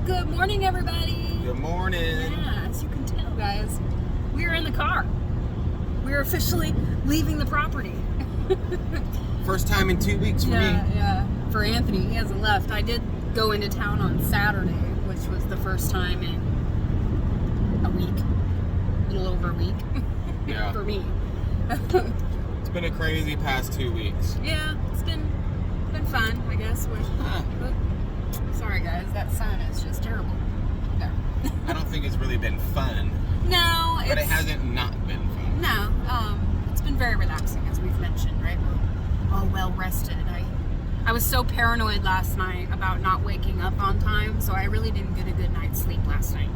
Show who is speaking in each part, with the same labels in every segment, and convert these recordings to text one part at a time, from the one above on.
Speaker 1: Good morning, everybody.
Speaker 2: Good morning.
Speaker 1: Yeah, as you can tell, guys, we are in the car. We're officially leaving the property.
Speaker 2: First time in 2 weeks for me.
Speaker 1: Yeah. For Anthony, he hasn't left. I did go into town on Saturday, which was the first time in a week. A little over a week.
Speaker 2: Yeah.
Speaker 1: For me.
Speaker 2: It's been a crazy past 2 weeks.
Speaker 1: Yeah, it's been fun, I guess. Sorry, guys, that sun is just terrible. There.
Speaker 2: I don't think it's really been fun.
Speaker 1: No,
Speaker 2: But it hasn't not been fun.
Speaker 1: No, it's been very relaxing, as we've mentioned, right? We're all well rested. I was so paranoid last night about not waking up on time, so I really didn't get a good night's sleep last night.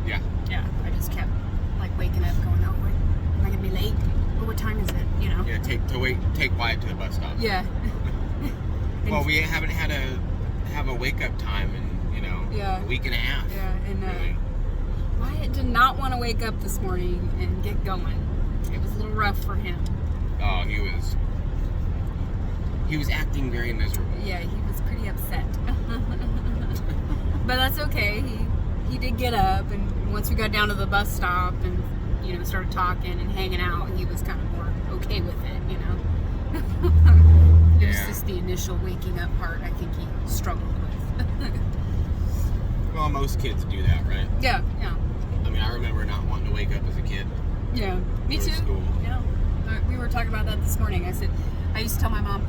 Speaker 2: Yeah.
Speaker 1: Yeah, I just kept like waking up, going, "Oh, wait, am I gonna be late? Oh, what time is it?" You know?
Speaker 2: Yeah. Take Wyatt to the bus stop.
Speaker 1: Yeah.
Speaker 2: Well, we haven't had a wake up time in a week and a half.
Speaker 1: Yeah, and
Speaker 2: really.
Speaker 1: Wyatt did not want to wake up this morning and get going. It was a little rough for him.
Speaker 2: Oh, he was acting very miserable.
Speaker 1: Yeah, he was pretty upset. But that's okay. He did get up, and once we got down to the bus stop and started talking and hanging out, he was kind of more okay with it, It was just the initial waking up part I think he struggled with.
Speaker 2: Well, most kids do that, right?
Speaker 1: Yeah.
Speaker 2: I mean, I remember not wanting to wake up as a kid.
Speaker 1: Yeah, me
Speaker 2: Go to
Speaker 1: too.
Speaker 2: school.
Speaker 1: Yeah, we were talking about that this morning. I used to tell my mom,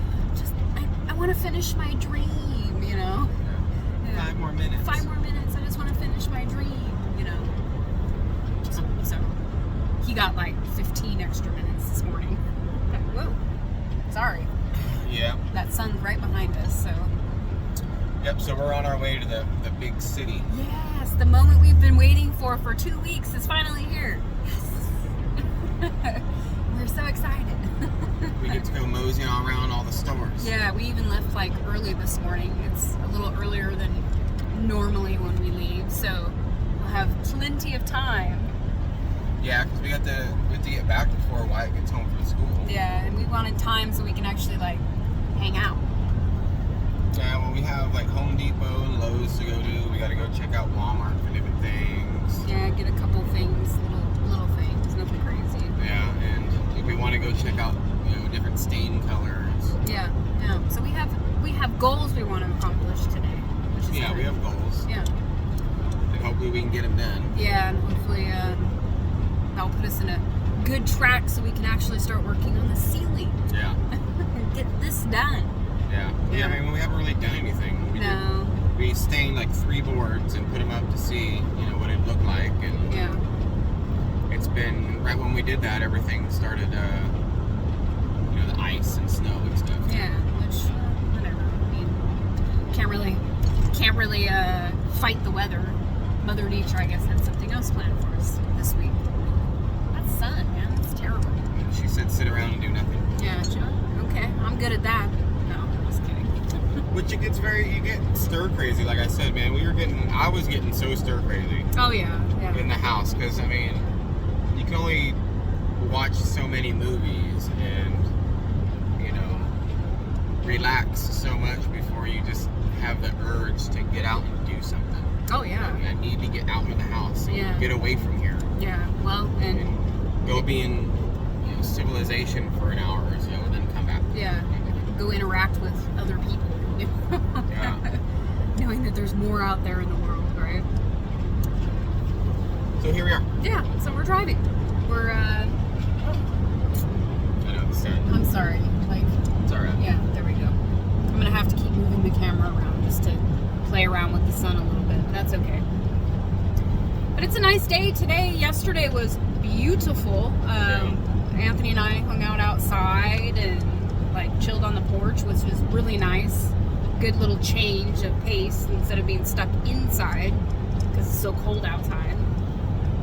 Speaker 1: I want to finish my dream,
Speaker 2: Yeah.
Speaker 1: Yeah.
Speaker 2: 5 more minutes.
Speaker 1: 5 more minutes. I just want to finish my dream, So he got like 15 extra minutes this morning. Whoa, sorry.
Speaker 2: Yeah.
Speaker 1: That sun's right behind us, so.
Speaker 2: Yep. So we're on our way to the big city.
Speaker 1: Yes, the moment we've been waiting for 2 weeks is finally here. Yes. We're so excited.
Speaker 2: We get to go moseying around all the stores.
Speaker 1: Yeah, we even left like early this morning. It's a little earlier than normally when we leave, so we'll have plenty of time.
Speaker 2: Yeah, because we have to get back before Wyatt gets home from school.
Speaker 1: Yeah, and we wanted time so we can actually like hang out.
Speaker 2: Yeah, well, we have like Home Depot and Lowe's to go to. We got to go check out Walmart for different things.
Speaker 1: Yeah, get a couple things, little things, nothing crazy.
Speaker 2: Yeah, and if we want to go check out different stain colors.
Speaker 1: Yeah. So we have goals we want to accomplish today, which is
Speaker 2: Yeah,
Speaker 1: good.
Speaker 2: we have goals.
Speaker 1: Yeah.
Speaker 2: And hopefully we can get them done.
Speaker 1: Yeah, and hopefully that'll put us in a good track so we can actually start working on the ceiling.
Speaker 2: Yeah.
Speaker 1: Get this done.
Speaker 2: Yeah. Yeah, I mean, we haven't really done anything. We stained like 3 boards and put them up to see, what it looked like. And
Speaker 1: Yeah.
Speaker 2: it's been, right when we did that, everything started, the ice and snow and stuff.
Speaker 1: Yeah, which, whatever. I mean, can't really fight the weather. Mother Nature, I guess, had something else planned for us this week. That sun, man, it's terrible.
Speaker 2: She said sit around and do nothing.
Speaker 1: Yeah, sure. Okay, I'm good at that. No, I'm just kidding.
Speaker 2: Which you get stir crazy, like I said, man. I was getting so stir crazy
Speaker 1: Oh, yeah.
Speaker 2: in the house, because, I mean, you can only watch so many movies and, relax so much before you just have the urge to get out and do something.
Speaker 1: Oh, yeah.
Speaker 2: I need to get out of the house and
Speaker 1: Yeah.
Speaker 2: get away from here
Speaker 1: Yeah, well, and
Speaker 2: and go be in civilization for an hour or so and then come back.
Speaker 1: yeah, go interact with other people.
Speaker 2: Yeah.
Speaker 1: Knowing that there's more out there in the world, right?
Speaker 2: So here we are.
Speaker 1: Yeah, so we're driving. We're,
Speaker 2: I know the sun.
Speaker 1: I'm sorry, like,
Speaker 2: It's alright.
Speaker 1: yeah, there we go. I'm gonna have to keep moving the camera around just to play around with the sun a little bit. That's okay. But it's a nice day today. Yesterday was beautiful. Anthony and I hung out outside and like chilled on the porch, which was really nice. Good little change of pace instead of being stuck inside because it's so cold outside.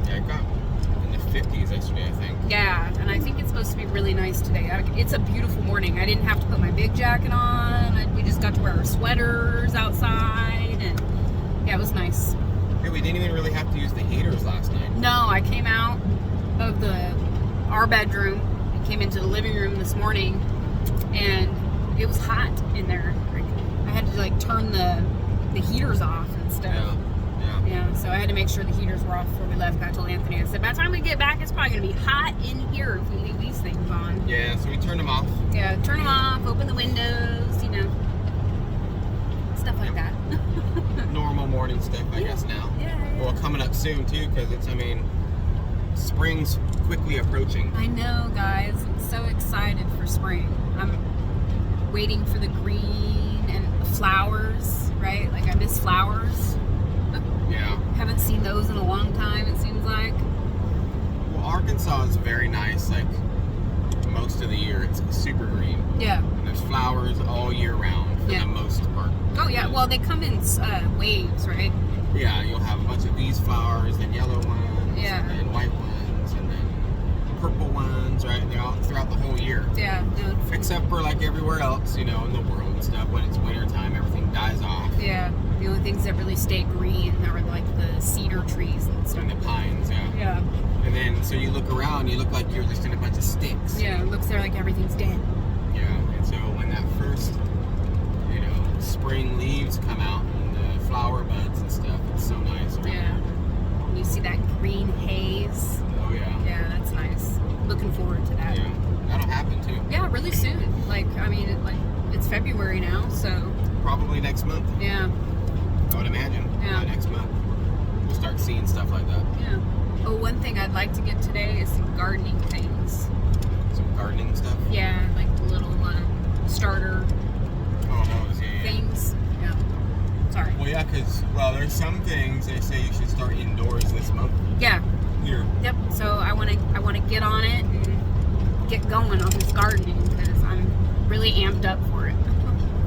Speaker 2: Yeah, it got in the 50s yesterday, I think.
Speaker 1: Yeah, and I think it's supposed to be really nice today. It's a beautiful morning. I didn't have to put my big jacket on. We just got to wear our sweaters outside, and yeah, it was nice.
Speaker 2: Yeah, we didn't even really have to use the heaters last night.
Speaker 1: No, I came out of our bedroom and came into the living room this morning, and it was hot in there. I had to like turn the heaters off and stuff.
Speaker 2: Yeah.
Speaker 1: Yeah, so I had to make sure the heaters were off before we left. I told Anthony, I said, by the time we get back, it's probably going to be hot in here if we leave these things on.
Speaker 2: Yeah, so we turned them off.
Speaker 1: Yeah, turn them off, open the windows, you know, stuff like that.
Speaker 2: Normal morning stuff, I guess, now.
Speaker 1: Yeah.
Speaker 2: Well, coming up soon, too, because it's, I mean, spring's quickly approaching.
Speaker 1: I know, guys. I'm so excited for spring. I'm waiting for the green and the flowers, right? Like, I miss flowers.
Speaker 2: Yeah.
Speaker 1: Haven't seen those in a long time, it seems like.
Speaker 2: Well, Arkansas is very nice, like, most of the year. It's super green.
Speaker 1: Yeah.
Speaker 2: And there's flowers all year round for
Speaker 1: Yeah.
Speaker 2: the most part.
Speaker 1: Oh, yeah. Well, they come in waves, right?
Speaker 2: Yeah, you'll have a bunch of these flowers, then yellow ones,
Speaker 1: Yeah.
Speaker 2: and then white ones, and then purple ones, right? And they're all throughout the whole year.
Speaker 1: Yeah. No,
Speaker 2: Except for, like, everywhere else, you know, in the world and stuff. When it's winter time, everything dies off.
Speaker 1: yeah. The only things that really stay green are like the cedar trees and stuff.
Speaker 2: And the pines, yeah.
Speaker 1: Yeah.
Speaker 2: And then, so you look around, you look like you're just in a bunch of sticks.
Speaker 1: Yeah. It looks there like everything's dead.
Speaker 2: Yeah. And so when that first, you know, spring leaves come out and the flower buds and stuff, it's so nice. Right?
Speaker 1: Yeah. You see that green haze.
Speaker 2: Oh, yeah.
Speaker 1: Yeah, that's nice. Looking forward to that.
Speaker 2: Yeah. That'll happen, too.
Speaker 1: Yeah, really soon. Like, I mean, it's February now, so
Speaker 2: Probably next month,
Speaker 1: yeah,
Speaker 2: I would imagine.
Speaker 1: Yeah.
Speaker 2: Next month, we'll start seeing stuff like that.
Speaker 1: yeah. Oh, one thing I'd like to get today is some gardening things.
Speaker 2: Some gardening stuff.
Speaker 1: Yeah, like little starter
Speaker 2: Oh, those, yeah.
Speaker 1: things. Yeah. Sorry.
Speaker 2: Well, yeah, because, there's some things they say you should start indoors this month.
Speaker 1: Yeah.
Speaker 2: Here.
Speaker 1: Yep. So I want to get on it and get going on this gardening because I'm really amped up for it.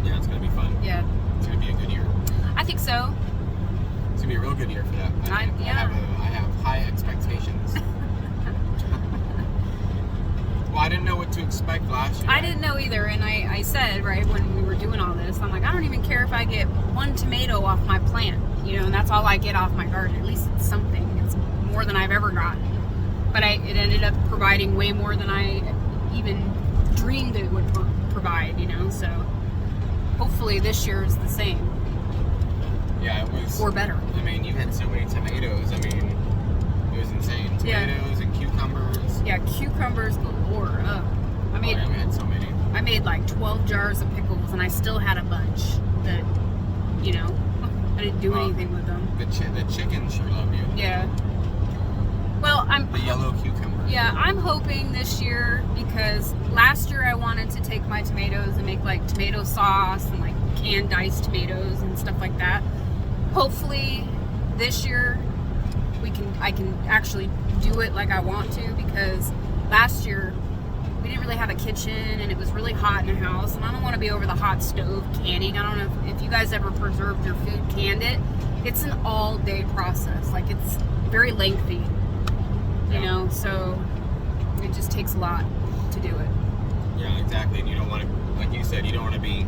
Speaker 2: Yeah, it's going to be fun.
Speaker 1: Yeah.
Speaker 2: It's going to be a good year.
Speaker 1: I think so.
Speaker 2: It's going to be a real good year for that. I have high expectations. Well, I didn't know what to expect last year.
Speaker 1: I didn't know either, and I said, right, when we were doing all this, I'm like, I don't even care if I get one tomato off my plant, you know, and that's all I get off my garden. At least it's something. It's more than I've ever gotten. But it ended up providing way more than I even dreamed it would provide, you know, so hopefully this year is the same.
Speaker 2: Yeah, it was.
Speaker 1: Or better.
Speaker 2: I mean, you had so many tomatoes. I mean, it was insane. Tomatoes and cucumbers.
Speaker 1: Yeah, cucumbers galore. Oh, I made
Speaker 2: we had so many.
Speaker 1: I made like 12 jars of pickles, and I still had a bunch that, you know, I didn't do anything with them.
Speaker 2: The chicken sure love you.
Speaker 1: Yeah. Well,
Speaker 2: The yellow cucumber.
Speaker 1: Yeah, I'm hoping this year, because last year I wanted to take my tomatoes and make like tomato sauce and like canned diced tomatoes and stuff like that. Hopefully this year I can actually do it like I want to, because last year we didn't really have a kitchen and it was really hot in the house, and I don't want to be over the hot stove canning. I don't know if you guys ever preserved your food, canned it. It's an all-day process. Like, it's very lengthy, you know, so it just takes a lot to do it.
Speaker 2: Yeah, exactly. And you don't want to, like you said, you don't want to be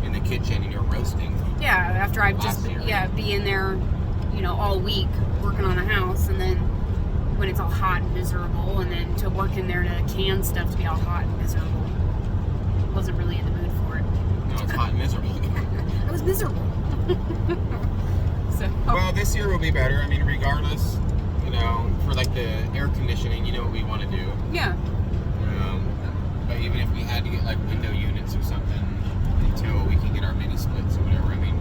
Speaker 2: in the kitchen and you're roasting.
Speaker 1: Yeah, after I've just
Speaker 2: Last year.
Speaker 1: be in there, you know, all week working on a house, and then when it's all hot and miserable, and then to work in there to can stuff to be all hot and miserable. Wasn't really in the mood for it.
Speaker 2: No, it's hot and miserable.
Speaker 1: I was miserable. So
Speaker 2: Well, this year will be better. I mean, regardless, you know, for like the air conditioning, you know what we want to do.
Speaker 1: yeah.
Speaker 2: But even if we had to get like window units or something until we can get our mini splits or whatever, I mean,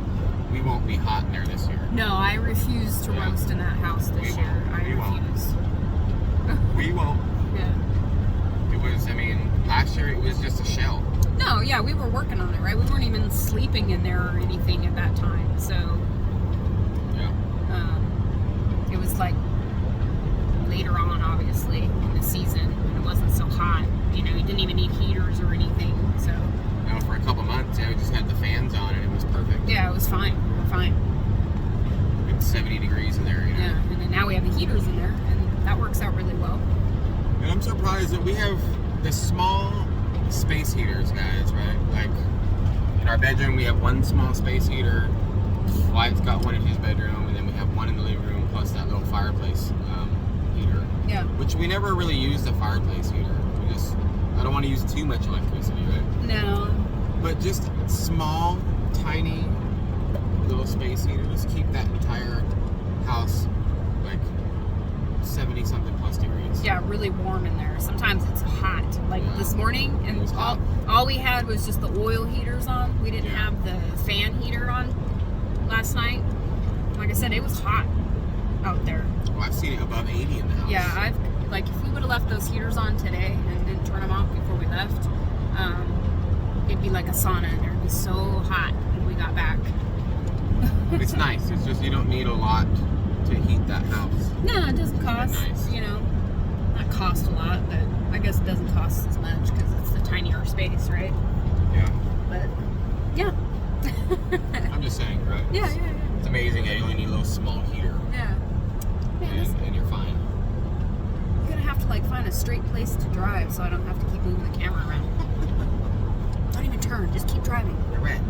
Speaker 2: we won't be hot in there this year.
Speaker 1: No, I refuse to
Speaker 2: Yeah.
Speaker 1: roast in that house this
Speaker 2: We
Speaker 1: year.
Speaker 2: won't.
Speaker 1: I
Speaker 2: We won't.
Speaker 1: refuse.
Speaker 2: We won't.
Speaker 1: Yeah.
Speaker 2: It was, I mean, last year it was just a shell.
Speaker 1: No, yeah, we were working on it, right? We weren't even sleeping in there or anything at that time. So
Speaker 2: Yeah.
Speaker 1: it was like later on, obviously, in the season when it wasn't so hot. You know, you didn't even need heaters or anything. So
Speaker 2: You know, for a couple months, yeah, we just had the fans on and it was perfect.
Speaker 1: yeah, it was fine. We were fine.
Speaker 2: It's 70 degrees in there, you know.
Speaker 1: Yeah, and then now we have the heaters in there, and that works out really well.
Speaker 2: And I'm surprised that we have the small space heaters, guys, right? Like, in our bedroom, we have one small space heater. Wyatt's got one in his bedroom, and then we have one in the living room, plus that little fireplace heater.
Speaker 1: Yeah.
Speaker 2: Which we never really use the fireplace heater. I don't want to use too much electricity, right?
Speaker 1: No.
Speaker 2: But just small, tiny, little space heaters keep that entire house like 70 something plus degrees.
Speaker 1: Yeah, really warm in there. Sometimes it's hot. Like
Speaker 2: Yeah.
Speaker 1: this morning,
Speaker 2: It
Speaker 1: and
Speaker 2: was hot.
Speaker 1: all we had was just the oil heaters on. We didn't
Speaker 2: Yeah.
Speaker 1: have the fan heater on last night. Like I said, it was hot out there.
Speaker 2: Well, I've seen it above 80 in the house.
Speaker 1: Yeah, if we would have left those heaters on today and didn't turn them off before we left, it'd be like a sauna in there. It'd be so hot when we got back.
Speaker 2: It's nice. It's just you don't need a lot to heat that house.
Speaker 1: No, it doesn't cost,
Speaker 2: nice.
Speaker 1: Not cost a lot, but I guess it doesn't cost as much because it's the tinier space, right?
Speaker 2: Yeah.
Speaker 1: But, yeah.
Speaker 2: I'm just saying, right?
Speaker 1: Yeah.
Speaker 2: It's amazing that you only need a little small heater
Speaker 1: Yeah.
Speaker 2: and you're fine.
Speaker 1: I'm gonna have to, find a straight place to drive so I don't have to keep moving the camera around. Don't even turn, just keep driving.
Speaker 2: You're right.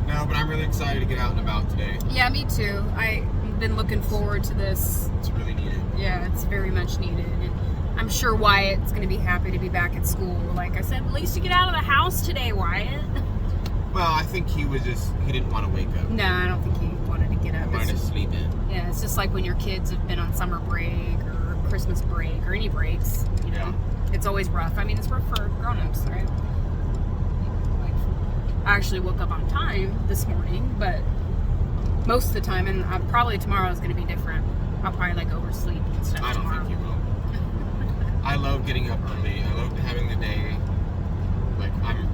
Speaker 2: No, but I'm really excited to get out and about today.
Speaker 1: Yeah, me too. I've been looking forward to this.
Speaker 2: It's really needed.
Speaker 1: Yeah, it's very much needed. And I'm sure Wyatt's going to be happy to be back at school. Like I said, at least you get out of the house today, Wyatt.
Speaker 2: Well, I think he didn't want to wake up.
Speaker 1: No, I don't think he wanted to get up.
Speaker 2: He wanted to
Speaker 1: It's-
Speaker 2: sleep in.
Speaker 1: Yeah, it's just like when your kids have been on summer break or Christmas break or any breaks,
Speaker 2: Yeah.
Speaker 1: It's always rough. I mean, it's rough for grown-ups, right? I actually woke up on time this morning, but most of the time, and probably tomorrow is going to be different. I'll probably oversleep and stuff
Speaker 2: I don't
Speaker 1: tomorrow.
Speaker 2: think you will. I love getting up early. I love having the day. I'm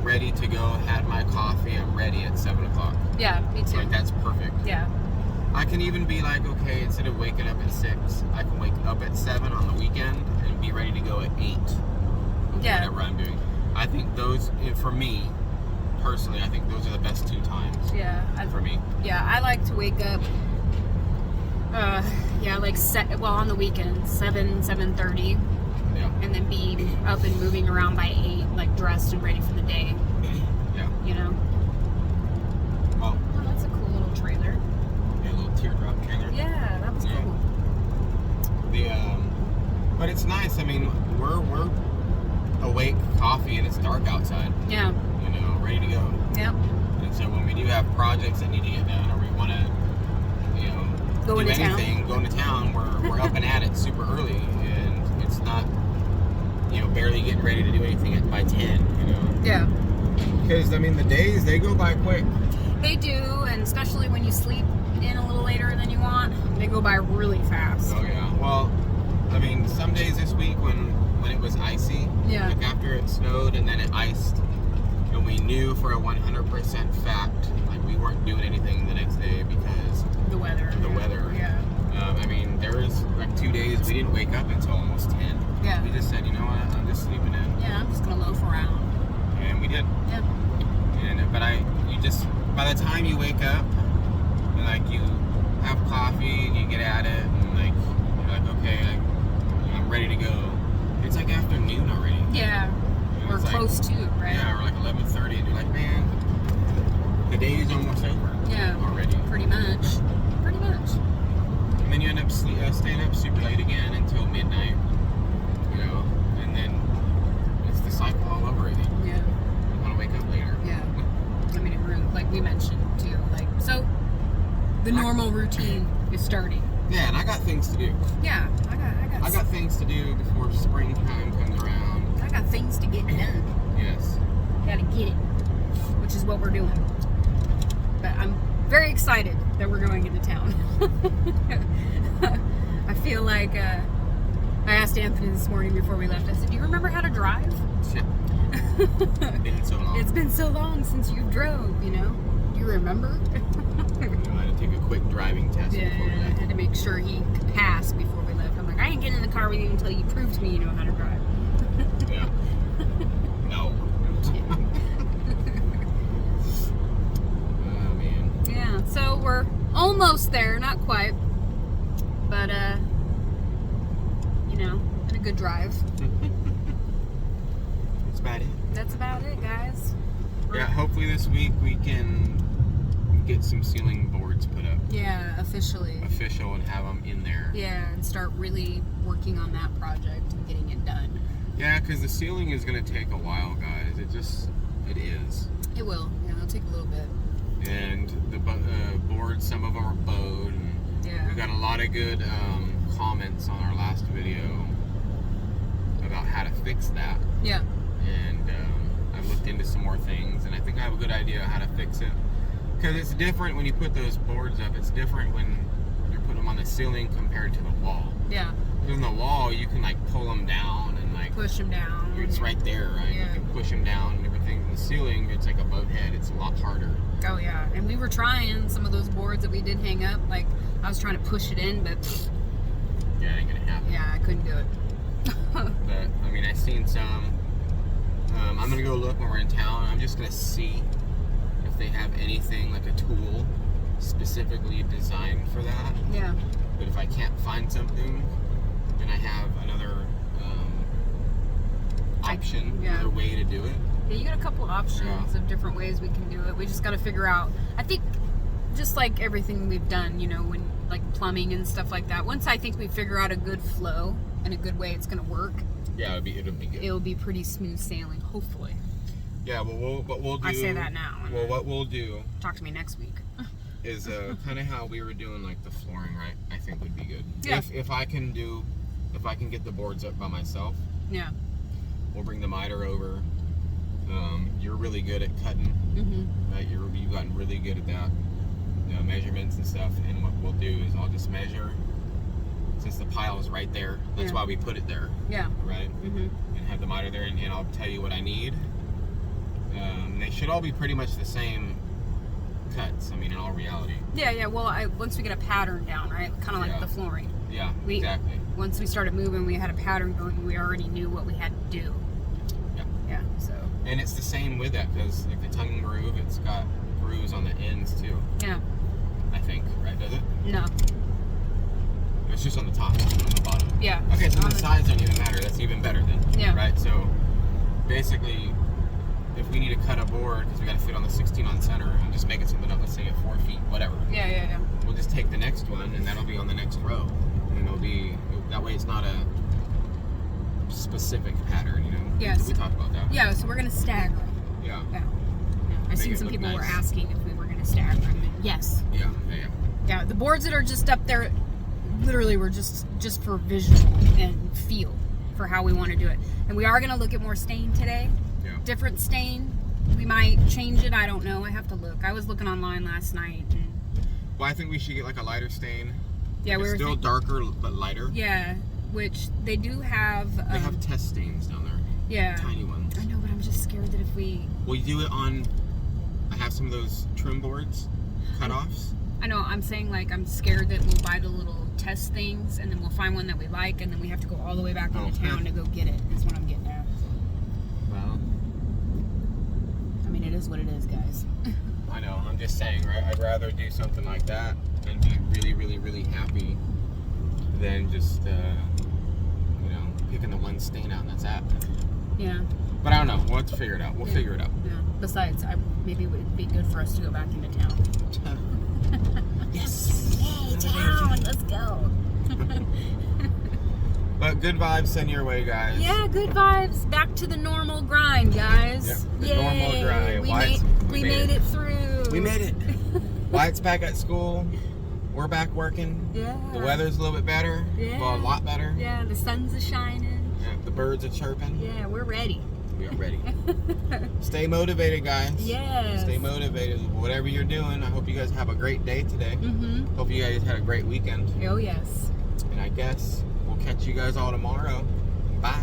Speaker 2: ready to go. Had my coffee. I'm ready at 7 o'clock.
Speaker 1: Yeah, me too.
Speaker 2: That's perfect.
Speaker 1: Yeah.
Speaker 2: I can even be okay, instead of waking up at 6, I can wake up at 7 on the weekend and be ready to go at 8.
Speaker 1: Yeah.
Speaker 2: Whatever I'm doing. I think those, for me, personally, I think those are the best 2 times
Speaker 1: Yeah.
Speaker 2: for me.
Speaker 1: Yeah, I like to wake up. On the weekends, 7:30,
Speaker 2: Yeah.
Speaker 1: and then be up and moving around by 8, dressed and ready for the day.
Speaker 2: Yeah. Well,
Speaker 1: Oh, that's a cool little trailer.
Speaker 2: a little teardrop trailer.
Speaker 1: Yeah, that was
Speaker 2: Yeah.
Speaker 1: cool.
Speaker 2: But it's nice. I mean, we're awake, coffee, and it's dark outside.
Speaker 1: Yeah.
Speaker 2: Ready to go.
Speaker 1: Yep.
Speaker 2: And so when we do have projects that need to get done, or we want to,
Speaker 1: Go
Speaker 2: do
Speaker 1: into town.
Speaker 2: anything, go into town, we're up and at it super early, and it's not, barely getting ready to do anything by 10.
Speaker 1: Yeah.
Speaker 2: Because the days they go by quick.
Speaker 1: They do, and especially when you sleep in a little later than you want, they go by really fast.
Speaker 2: Oh yeah. Well, some days this week when it was icy,
Speaker 1: Yeah.
Speaker 2: after it snowed and then it iced, and we knew for a 100% fact, we weren't doing anything the next day because
Speaker 1: The weather.
Speaker 2: the weather.
Speaker 1: Yeah.
Speaker 2: There was 2 days we didn't wake up until almost 10.
Speaker 1: Yeah.
Speaker 2: We just said, you know what, I'm just sleeping in,
Speaker 1: Yeah, I'm just gonna loaf around.
Speaker 2: and we did.
Speaker 1: Yeah.
Speaker 2: By the time you wake up, and you have coffee and you get at it, and you're okay, I'm ready to go. It's afternoon already.
Speaker 1: Yeah.
Speaker 2: And
Speaker 1: Or
Speaker 2: it's
Speaker 1: close to, right?
Speaker 2: Yeah, or 11:30, and you're man, the day is almost over.
Speaker 1: Yeah.
Speaker 2: Already.
Speaker 1: Pretty much.
Speaker 2: And then you end up staying up super late again until midnight, and then it's the cycle all over again.
Speaker 1: Yeah.
Speaker 2: You want to wake up later.
Speaker 1: Yeah. It like we mentioned too. So the normal routine is starting.
Speaker 2: Yeah, and I got things to do.
Speaker 1: Yeah.
Speaker 2: I got things to do before springtime comes around.
Speaker 1: I got things to get done.
Speaker 2: Yes.
Speaker 1: Gotta get it. Which is what we're doing. But I'm very excited that we're going into town. I feel like I asked Anthony this morning before we left. I said, "Do you remember how to drive?"
Speaker 2: Been so long.
Speaker 1: It's been so long since you drove, Do you remember?
Speaker 2: I had to take a quick driving test
Speaker 1: Yeah,
Speaker 2: before we
Speaker 1: I
Speaker 2: left.
Speaker 1: had to make sure he could pass before we left. I'm like, I ain't getting in the car with you until you prove to me you know how to drive.
Speaker 2: Yeah. No. Oh man.
Speaker 1: Yeah, so we're almost there, not quite. But been a good drive.
Speaker 2: That's about it.
Speaker 1: That's about it, guys.
Speaker 2: Yeah, hopefully this week we can get some ceiling boards put up.
Speaker 1: Yeah, officially.
Speaker 2: Official and have them in there.
Speaker 1: Yeah, and start really working on that project and getting it done.
Speaker 2: Yeah, because the ceiling is going to take a while, guys. It is.
Speaker 1: It will. Yeah, take a little bit.
Speaker 2: And the boards, some of them are bowed. And
Speaker 1: Yeah.
Speaker 2: we got a lot of good comments on our last video about how to fix that.
Speaker 1: Yeah.
Speaker 2: And I've looked into some more things, and I think I have a good idea how to fix it. Because it's different when you put those boards up. It's different when you're putting them on the ceiling compared to the wall.
Speaker 1: Yeah.
Speaker 2: Because on the wall, you can like pull them down and like
Speaker 1: Push them down.
Speaker 2: it's right there, right?
Speaker 1: Yeah.
Speaker 2: You can push them down and everything. On the ceiling, it's like a boat head. It's a lot harder.
Speaker 1: Oh yeah, and we were trying some of those boards that we did hang up. Like I was trying to push it in, but
Speaker 2: Yeah, it ain't gonna happen.
Speaker 1: yeah, I couldn't do it.
Speaker 2: But I mean, I've seen some. I'm gonna go look when we're in town. I'm just gonna see if they have anything like a tool specifically designed for that.
Speaker 1: Yeah.
Speaker 2: But if I can't find something, then I have another option,
Speaker 1: yeah.
Speaker 2: another way to do it.
Speaker 1: Yeah, you got a couple options of different ways we can do it. We just got to figure out. I think, just like everything we've done, you know, when like plumbing and stuff like that. Once I think we figure out a good flow and a good way it's gonna work,
Speaker 2: Yeah, it'll be good.
Speaker 1: it'll be pretty smooth sailing. Hopefully.
Speaker 2: Yeah, well, what we'll do.
Speaker 1: I say that now.
Speaker 2: Well, what we'll do
Speaker 1: Talk to me next week.
Speaker 2: is kind of how we were doing like the flooring, right? I think would be good.
Speaker 1: Yeah.
Speaker 2: If I can get the boards up by myself,
Speaker 1: Yeah.
Speaker 2: we'll bring the miter over. You're really good at cutting.
Speaker 1: Mhm.
Speaker 2: Right? You've gotten really good at that, measurements and stuff. And what we'll do is I'll just measure. Since the pile is right there, that's
Speaker 1: Yeah.
Speaker 2: why we put it there,
Speaker 1: Yeah.
Speaker 2: right?
Speaker 1: Mhm.
Speaker 2: And have the miter there, and I'll tell you what I need. They should all be pretty much the same cuts. I mean, in all reality.
Speaker 1: Yeah, yeah. Well, once we get a pattern down, right? Kind of like
Speaker 2: Yeah.
Speaker 1: the flooring.
Speaker 2: Yeah,
Speaker 1: We-
Speaker 2: exactly.
Speaker 1: Once we started moving, we had a pattern going. We already knew what we had to do.
Speaker 2: Yeah.
Speaker 1: Yeah. So.
Speaker 2: And it's the same with that because like the tongue groove, it's got grooves on the ends too.
Speaker 1: Yeah.
Speaker 2: I think, right? Does it?
Speaker 1: No.
Speaker 2: It's just on the top, not on the bottom.
Speaker 1: Yeah.
Speaker 2: Okay, so
Speaker 1: On
Speaker 2: the sides don't even matter. That's even better then.
Speaker 1: Yeah.
Speaker 2: Right. So basically, if we need to cut a board because we got to fit on the 16 on center, I'm just making something up. Let's say at 4 feet, whatever.
Speaker 1: Yeah, yeah, yeah.
Speaker 2: We'll just take the next one, and that'll be on the next row, and it'll be that way. It's not a specific pattern, you know.
Speaker 1: Yes.
Speaker 2: We talked about that.
Speaker 1: Yeah. So we're gonna stagger them.
Speaker 2: Yeah.
Speaker 1: Yeah. I
Speaker 2: Make
Speaker 1: seen
Speaker 2: it
Speaker 1: some
Speaker 2: look
Speaker 1: people were
Speaker 2: nice.
Speaker 1: asking if we were gonna stagger them. And yes.
Speaker 2: Yeah.
Speaker 1: Yeah. The boards that are just up there, literally, were just for visual and feel for how we want to do it. And we are gonna look at more stain today.
Speaker 2: Yeah.
Speaker 1: Different stain. We might change it. I don't know. I have to look. I was looking online last night. And
Speaker 2: Well, I think we should get like a lighter stain.
Speaker 1: yeah, we
Speaker 2: It's
Speaker 1: were
Speaker 2: still darker but lighter.
Speaker 1: yeah, which they do have.
Speaker 2: They have test stains down there,
Speaker 1: yeah.
Speaker 2: tiny ones.
Speaker 1: I know, but I'm just scared that if we.
Speaker 2: Will you do it on? I have some of those trim boards, cutoffs.
Speaker 1: I know. I'm saying like I'm scared that we'll buy the little test things and then we'll find one that we like and then we have to go all the way back into town to go get it. Is what I'm getting at.
Speaker 2: Well,
Speaker 1: I mean, it is what it is, guys.
Speaker 2: I know. I'm just saying, right? I'd rather do something like that and be really, really, really happy than just, picking the one stain out and that's that.
Speaker 1: Yeah.
Speaker 2: But I don't know. We'll have to figure it out. We'll figure it out.
Speaker 1: Yeah. Besides, maybe it would be good for us to go back into town.
Speaker 2: Yes.
Speaker 1: Hey, town! Let's go.
Speaker 2: But good vibes send your way, guys.
Speaker 1: Yeah, good vibes. Back to the normal grind, guys.
Speaker 2: Yep, the
Speaker 1: Yay.
Speaker 2: normal grind.
Speaker 1: We made it through.
Speaker 2: We made it. Wyatt's back at school. We're back working.
Speaker 1: Yeah.
Speaker 2: The weather's a little bit better.
Speaker 1: Yeah.
Speaker 2: Well, a lot better.
Speaker 1: Yeah, the sun's a shining.
Speaker 2: Yeah, the birds are chirping.
Speaker 1: Yeah, we're ready.
Speaker 2: We are ready. Stay motivated, guys.
Speaker 1: Yes.
Speaker 2: Stay motivated. Whatever you're doing, I hope you guys have a great day today.
Speaker 1: Mm-hmm.
Speaker 2: Hope you guys had a great weekend.
Speaker 1: Oh, yes.
Speaker 2: And I guess we'll catch you guys all tomorrow. Bye.